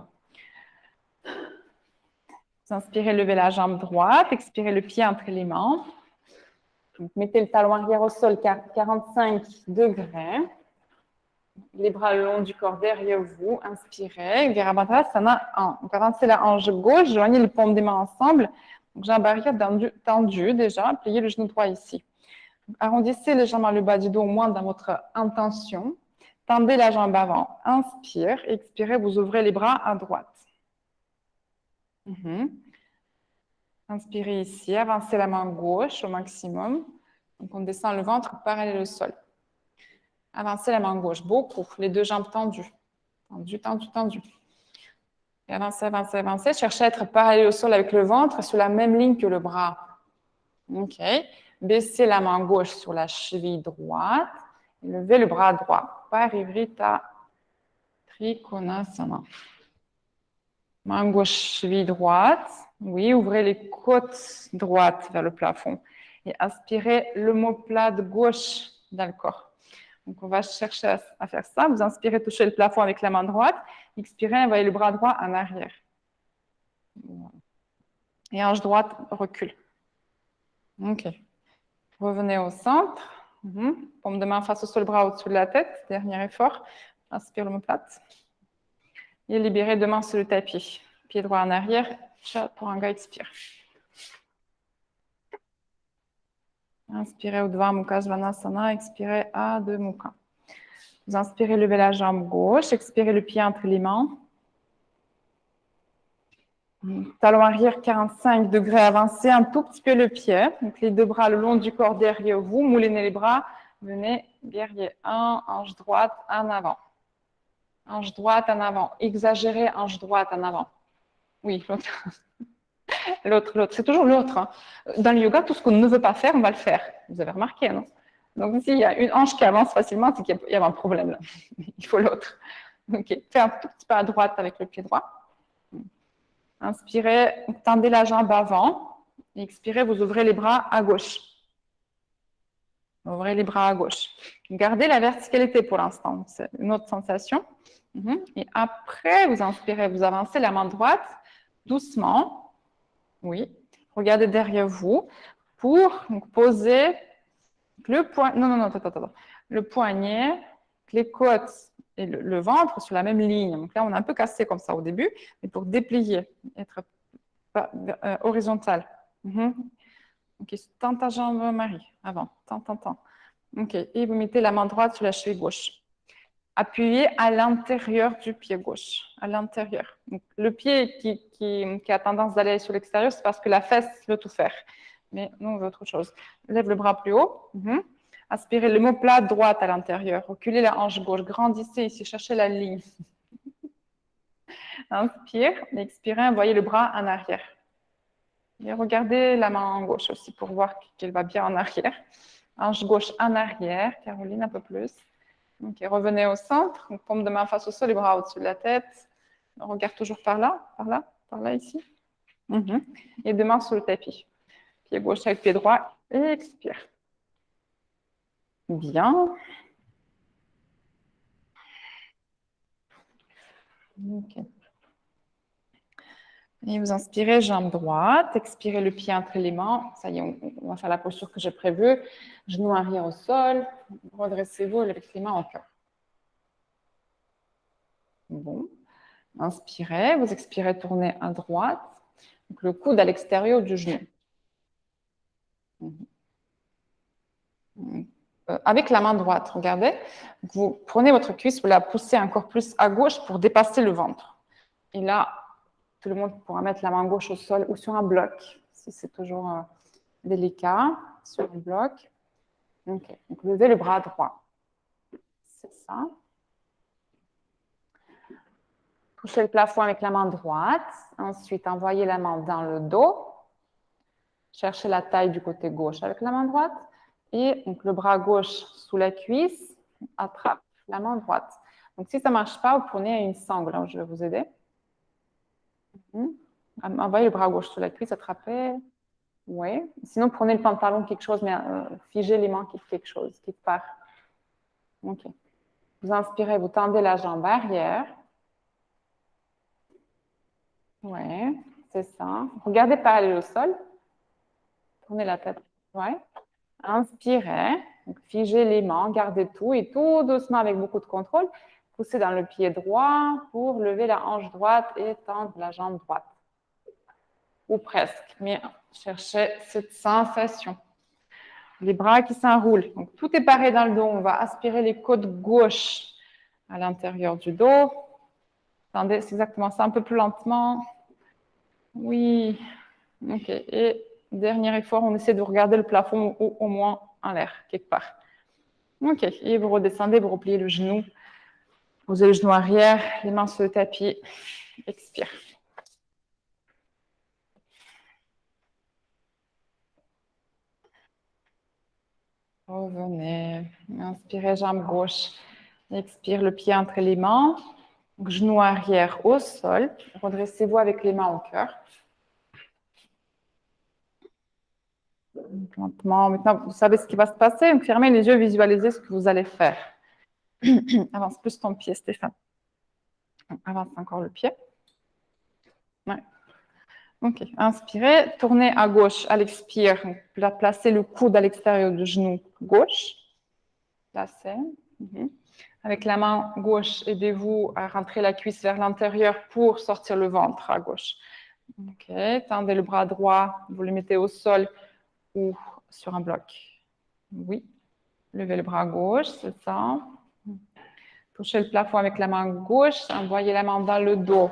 Vous inspirez, levez la jambe droite. Expirez le pied entre les mains. Donc, mettez le talon arrière au sol, 45 degrés. Les bras le long du corps derrière vous. Inspirez. Virabhadrasana 1. Donc, avancez la hanche gauche. Joignez les paumes des mains ensemble. Donc, jambe arrière tendue déjà. Pliez le genou droit ici. Donc, arrondissez les jambes à le bas du dos au moins dans votre intention. Tendez la jambe avant. Inspire. Expirez. Vous ouvrez les bras à droite. Inspirez ici. Avancez la main gauche au maximum. Donc, on descend le ventre parallèle au sol. Avancez la main gauche, beaucoup. Les deux jambes tendues. Tendues, tendues, tendues. Et avancez, avancez, avancez. Cherchez à être parallèle au sol avec le ventre sur la même ligne que le bras. OK. Baissez la main gauche sur la cheville droite. Et levez le bras droit. Parivrita Trikonasana. Main gauche, cheville droite. Oui, ouvrez les côtes droites vers le plafond. Et aspirez l'omoplate gauche dans le corps. Donc, on va chercher à faire ça. Vous inspirez, touchez le plafond avec la main droite. Expirez, envoyez le bras droit en arrière. Et hanche droite, recule. OK. Revenez au centre. Paume de main face au sol, bras au-dessus de la tête. Dernier effort. Inspire l'omoplate. Et libérez deux mains sur le tapis. Pied droit en arrière. Chaturanga, expire. Inspirez Urdhva Mukha Svanasana. Expirez Adho Mukha. Vous inspirez, levez la jambe gauche. Expirez le pied entre les mains. Talon arrière 45 degrés. Avancez un tout petit peu le pied. Donc les deux bras le long du corps derrière vous. Moulinez les bras. Venez, guerrier 1, hanche droite en avant. Hanche droite en avant. Exagérez, hanche droite en avant. Oui, l'autre. L'autre. C'est toujours l'autre. Hein. Dans le yoga, tout ce qu'on ne veut pas faire, on va le faire. Vous avez remarqué, non? Donc, s'il y a une hanche qui avance facilement, c'est qu'il y a un problème là. Il faut l'autre. OK. Faites un tout petit pas à droite avec le pied droit. Inspirez, tendez la jambe avant. Expirez, vous ouvrez les bras à gauche. Ouvrez les bras à gauche. Gardez la verticalité pour l'instant. C'est une autre sensation. Et après, vous inspirez, vous avancez la main droite doucement. Oui. Regardez derrière vous pour poser le poignet. Non, attends. Le poignet, les côtes et le ventre sur la même ligne. Donc là, on a un peu cassé comme ça au début, mais pour déplier, être horizontal. OK, tends ta jambe, Marie, avant. Tends. OK, et vous mettez la main droite sur la cheville gauche. Appuyez à l'intérieur du pied gauche, à l'intérieur. Donc, le pied qui a tendance d'aller sur l'extérieur, c'est parce que la fesse veut tout faire. Mais nous, on veut autre chose. Lève le bras plus haut. Aspirez l'omoplate droite à l'intérieur. Reculez la hanche gauche. Grandissez ici, cherchez la ligne. Inspire, expirez, envoyez le bras en arrière. Et regardez la main en gauche aussi pour voir qu'elle va bien en arrière. Hanche gauche en arrière. Caroline, un peu plus. OK, revenez au centre. Paume de main face au sol, les bras au-dessus de la tête. On regarde toujours par là, ici. Et deux mains sur le tapis. Pied gauche avec pied droit. Et expire. Bien. OK. Et vous inspirez, jambe droite. Expirez le pied entre les mains. Ça y est, on va faire la posture que j'ai prévue. Genou arrière au sol. Redressez-vous avec les mains en cœur. Bon. Inspirez. Vous expirez, tournez à droite. Donc, le coude à l'extérieur du genou. avec la main droite, regardez. Vous prenez votre cuisse, vous la poussez encore plus à gauche pour dépasser le ventre. Et là, tout le monde pourra mettre la main gauche au sol ou sur un bloc, si c'est toujours délicat, sur un bloc. Okay. Donc, levez le bras droit. C'est ça. Touchez le plafond avec la main droite. Ensuite, envoyez la main dans le dos. Cherchez la taille du côté gauche avec la main droite. Et donc, le bras gauche sous la cuisse, attrape la main droite. Donc, si ça ne marche pas, vous prenez une sangle. Je vais vous aider. Envoyez le bras gauche sous la cuisse, attrapez. Oui. Sinon, prenez le pantalon, quelque chose, mais figez les mains, quelque chose qui part. OK. Vous inspirez, vous tendez la jambe arrière. Oui, c'est ça. Regardez parallèle au sol. Tournez la tête. Oui. Inspirez. Donc, figez les mains, gardez tout et tout doucement avec beaucoup de contrôle. Poussez dans le pied droit pour lever la hanche droite et tendre la jambe droite. Ou presque, mais cherchez cette sensation. Les bras qui s'enroulent. Donc, tout est pareil dans le dos. On va aspirer les côtes gauche à l'intérieur du dos. Attendez, c'est exactement ça, un peu plus lentement. Oui. OK. Et dernier effort, on essaie de regarder le plafond ou au moins en l'air, quelque part. OK. Et vous redescendez, vous repliez le genou. Posez le genou arrière, les mains sur le tapis. Expire. Revenez. Inspirez, jambe gauche. Expire, le pied entre les mains. Donc, genou arrière au sol. Redressez-vous avec les mains au cœur. Lentement. Maintenant, vous savez ce qui va se passer. Donc, fermez les yeux, visualisez ce que vous allez faire. Avance plus ton pied, Stéphane. Avance encore le pied. Ouais. OK. Inspirez. Tournez à gauche à l'expire. Placez le coude à l'extérieur du genou gauche. Placez. Avec la main gauche, aidez-vous à rentrer la cuisse vers l'intérieur pour sortir le ventre à gauche. OK. Tendez le bras droit. Vous le mettez au sol ou sur un bloc. Oui. Levez le bras gauche, c'est ça. Touchez le plafond avec la main gauche. Envoyez la main dans le dos.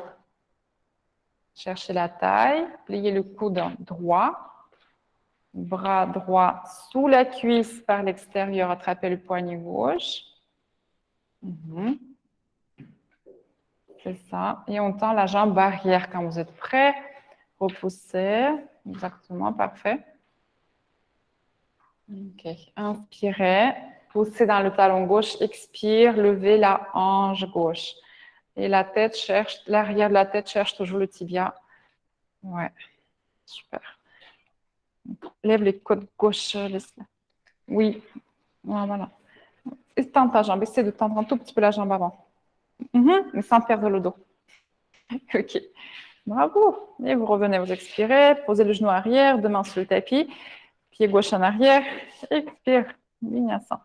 Cherchez la taille. Pliez le coude droit. Bras droit sous la cuisse par l'extérieur. Attrapez le poignet gauche. C'est ça. Et on tend la jambe arrière quand vous êtes prêt. Repoussez. Exactement, parfait. OK. Inspirez. Poussez dans le talon gauche. Expire. Levez la hanche gauche. Et la tête cherche, l'arrière de la tête cherche toujours le tibia. Ouais. Super. Lève les côtes gauche. Oui. Voilà. Et tends ta jambe. Essaie de tendre un tout petit peu la jambe avant. Mais sans perdre le dos. OK. Bravo. Et vous revenez, vous expirez. Posez le genou arrière, deux mains sur le tapis. Pied gauche en arrière. Expire. Vinyasa.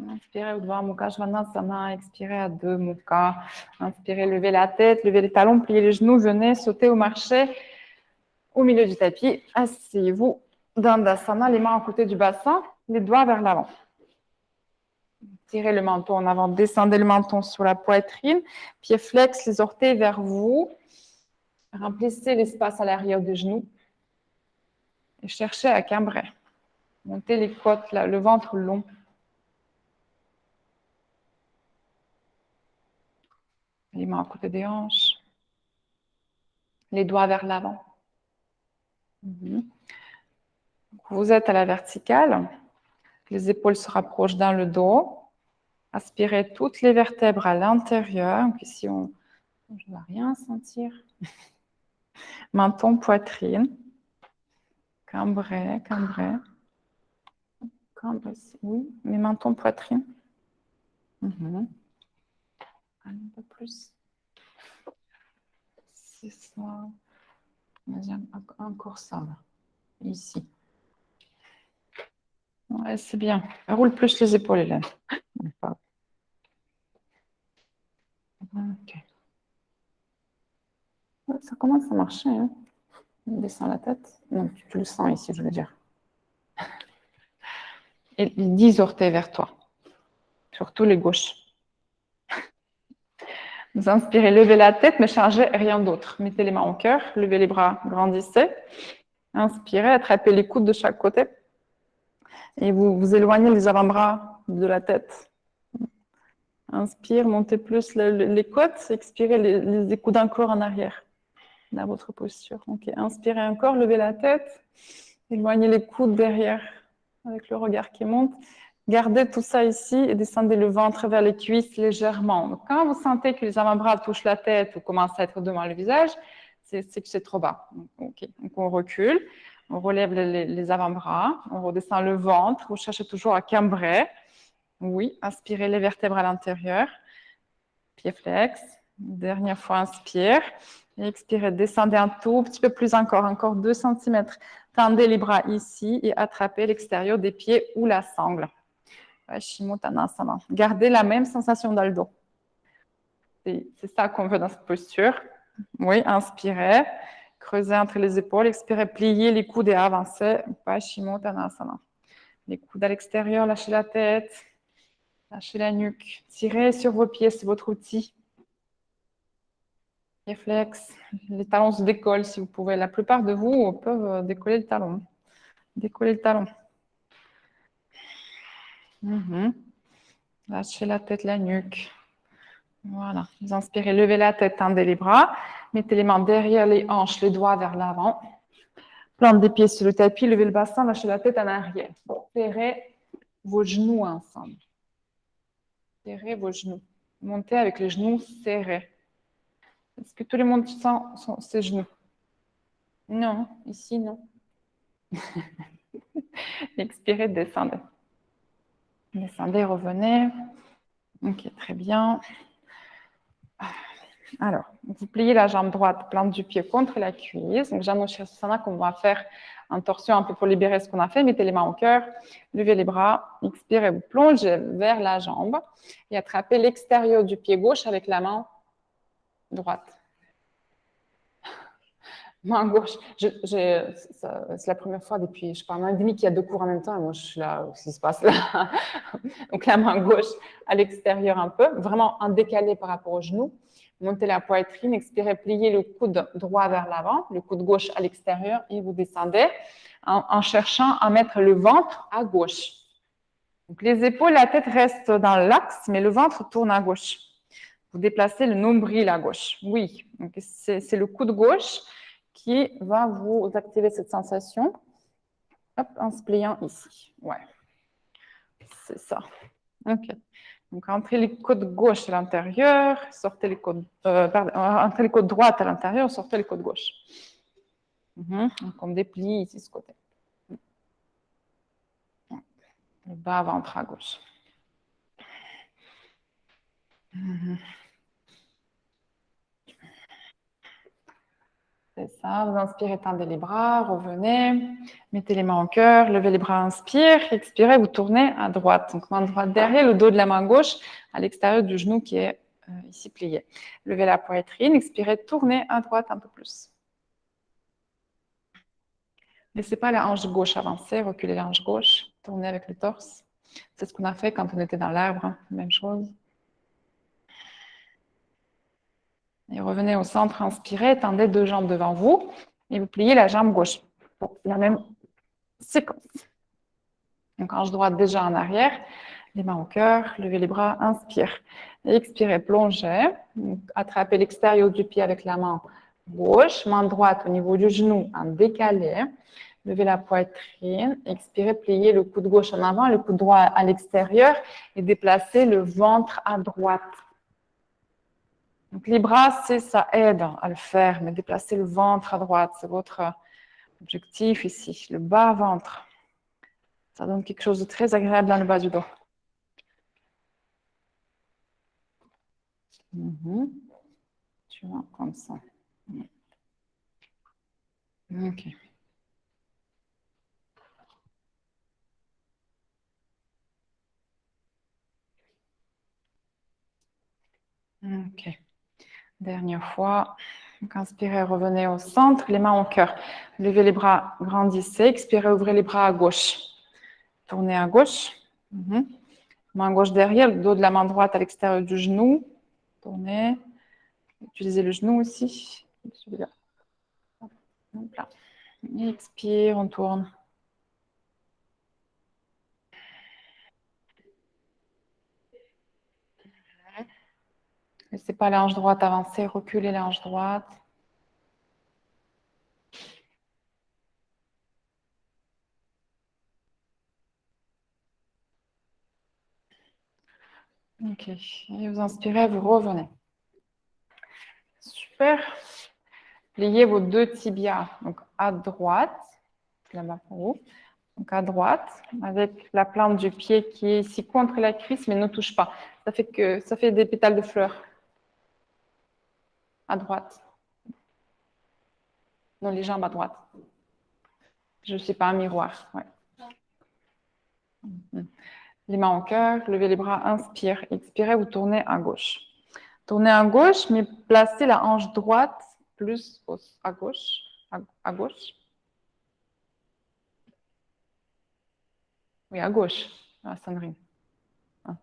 Inspirez, Urdhva Mukha Svanasana. Expirez à deux Mukha. Inspirez, levez la tête, levez les talons, pliez les genoux, venez sauter ou marcher au milieu du tapis. Asseyez-vous. Dandasana, les mains à côté du bassin, les doigts vers l'avant. Tirez le menton en avant, descendez le menton sur la poitrine, pieds flex, les orteils vers vous. Remplissez l'espace à l'arrière des genoux et cherchez à cambrer. Montez les côtes, le ventre long. Les mains à côté des hanches. Les doigts vers l'avant. Vous êtes à la verticale. Les épaules se rapprochent dans le dos. Aspirez toutes les vertèbres à l'intérieur. Ici, je ne vais rien sentir. Menton, poitrine. Cambrez, cambrez. Cambrez, oui, mais menton, poitrine. Un peu plus. C'est ça. Encore ça, là. Ici. Ouais, c'est bien. Roule plus les épaules, Hélène. Ok. Ça commence à marcher. Hein. On descend la tête. Non, tu le sens ici, je veux dire. et 10 orteils vers toi, surtout les gauches. Vous inspirez, levez la tête, mais chargez rien d'autre. Mettez les mains au cœur, levez les bras, grandissez. Inspirez, attrapez les coudes de chaque côté. Et vous éloignez les avant-bras de la tête. Inspire, montez plus les côtes. Expirez, les coudes encore en arrière dans votre posture. Ok, inspirez encore, levez la tête. Éloignez les coudes derrière avec le regard qui monte. Gardez tout ça ici et descendez le ventre vers les cuisses légèrement. Donc, quand vous sentez que les avant-bras touchent la tête ou commencent à être devant le visage, c'est que c'est trop bas. Okay. Donc, on recule, on relève les avant-bras, on redescend le ventre, vous cherchez toujours à cambrer. Oui, inspirez les vertèbres à l'intérieur. Pied flex. Dernière fois, inspire. Et expirez, descendez un tout petit peu plus encore 2 cm. Tendez les bras ici et attrapez l'extérieur des pieds ou la sangle. Paschimottanasana. Gardez la même sensation dans le dos. C'est ça qu'on veut dans cette posture. Oui, inspirez. Creusez entre les épaules. Expirez, pliez les coudes et avancez. Paschimottanasana. Les coudes à l'extérieur, lâchez la tête. Lâchez la nuque. Tirez sur vos pieds, c'est votre outil. Réflexe. Les talons se décollent si vous pouvez. La plupart de vous peuvent décoller le talon. Décoller le talon. Lâchez la tête, la nuque. Voilà. Vous inspirez, levez la tête, tendez les bras. Mettez les mains derrière les hanches, les doigts vers l'avant. Plante des pieds sur le tapis, levez le bassin, lâchez la tête en arrière. Serrez vos genoux ensemble. Serrez vos genoux. Montez avec les genoux serrés. Est-ce que tout le monde sent ses genoux? Non, ici non. Expirez, descendez. Descendez, revenez. Ok, très bien. Alors, vous pliez la jambe droite, plante du pied contre la cuisse. Donc, Janu Sirsasana qu'on va faire en torsion un peu pour libérer ce qu'on a fait. Mettez les mains au cœur, levez les bras, expirez, vous plongez vers la jambe et attrapez l'extérieur du pied gauche avec la main droite. Main gauche. C'est la première fois depuis, je parle un an et demi qu'il y a 2 cours en même temps et moi je suis là, qu'est-ce qui se passe là? Donc la main gauche à l'extérieur un peu, vraiment en décalé par rapport au genou. Montez la poitrine, expirez, pliez le coude droit vers l'avant, le coude gauche à l'extérieur et vous descendez en cherchant à mettre le ventre à gauche. Donc les épaules, la tête reste dans l'axe, mais le ventre tourne à gauche. Vous déplacez le nombril à gauche. Oui, c'est le coude gauche qui va vous activer cette sensation. Hop, en se pliant ici. Ouais, c'est ça. Ok. Donc, entrez les côtes gauche à l'intérieur, sortez les côtes, entrez les côtes droites à l'intérieur, sortez les côtes gauche. Donc, on déplie ici ce côté. Le bas ventre à gauche. C'est ça, vous inspirez, tendez les bras, revenez, mettez les mains au cœur, levez les bras, inspire, expirez, vous tournez à droite. Donc, main droite derrière, le dos de la main gauche à l'extérieur du genou qui est ici plié. Levez la poitrine, expirez, tournez à droite un peu plus. Laissez pas la hanche gauche avancer, reculez la hanche gauche, tournez avec le torse. C'est ce qu'on a fait quand on était dans l'arbre, hein. Même chose. Et revenez au centre, inspirez, tendez 2 jambes devant vous et vous pliez la jambe gauche. Pour la même séquence. Donc, hanche droite déjà en arrière, les mains au cœur, levez les bras, inspire. Expirez, plongez. Attrapez l'extérieur du pied avec la main gauche, main droite au niveau du genou en décalé. Levez la poitrine, expirez, pliez le coude gauche en avant, le coude droit à l'extérieur et déplacez le ventre à droite. Donc, les bras, ça aide à le faire, mais déplacez le ventre à droite, c'est votre objectif ici, le bas ventre. Ça donne quelque chose de très agréable dans le bas du dos. Tu vois, comme ça. Ok. Ok. Dernière fois. Donc, inspirez, revenez au centre, les mains au cœur. Levez les bras, grandissez. Expirez, ouvrez les bras à gauche. Tournez à gauche. Main gauche derrière, le dos de la main droite à l'extérieur du genou. Tournez. Utilisez le genou aussi. Celui-là. Expire, on tourne. Laissez pas la hanche droite avancer, reculez la hanche droite. Ok. Et vous inspirez, vous revenez. Super. Pliez vos deux tibias, donc à droite, là-bas pour vous. Donc à droite, avec la plante du pied qui est ici contre la cuisse, mais ne touche pas. Ça fait des pétales de fleurs. À droite. Non, les jambes à droite. Je ne suis pas un miroir. Ouais. Les mains au cœur, levez les bras, inspire. Expirez, vous tournez à gauche. Tournez à gauche, mais placez la hanche droite plus à gauche. À gauche. Oui, à gauche. Ah, Sandrine. Ah.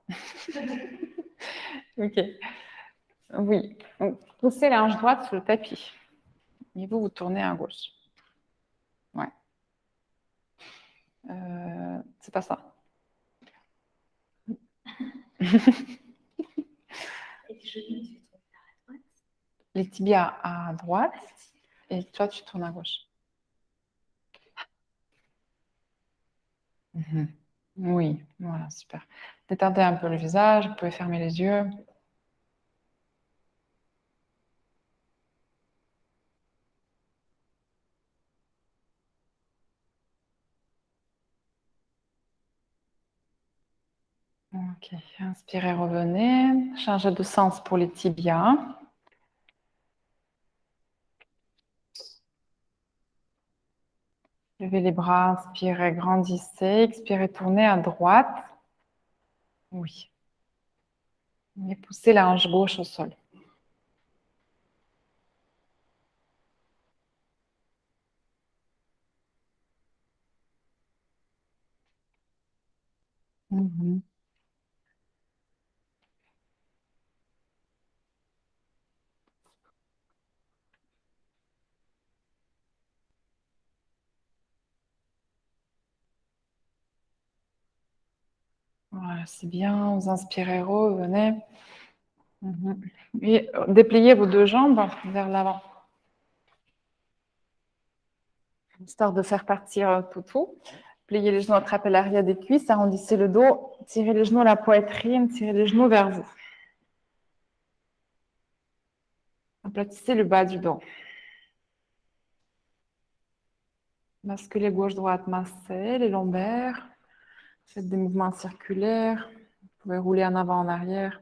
Ok. Oui. Donc, poussez la hanche droite sur le tapis. Et vous tournez à gauche. Ouais. C'est pas ça. Les tibias à droite et toi, tu tournes à gauche. Oui, voilà, super. Détendez un peu le visage, vous pouvez fermer les yeux. Ok, inspirez, revenez. Changez de sens pour les tibias. Levez les bras, inspirez, grandissez. Expirez, tournez à droite. Oui. Et poussez la hanche gauche au sol. Voilà, c'est bien. Vous inspirez, revenez. Et dépliez vos deux jambes vers l'avant. Histoire de faire partir tout. Pliez les genoux, attrapez l'arrière des cuisses, arrondissez le dos, tirez les genoux à la poitrine, tirez les genoux vers vous. Aplatissez le bas du dos. Basculez gauche-droite, massez les lombaires. Faites des mouvements circulaires. Vous pouvez rouler en avant, en arrière.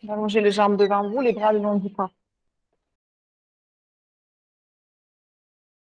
Allongez les jambes devant vous, les bras le long du corps.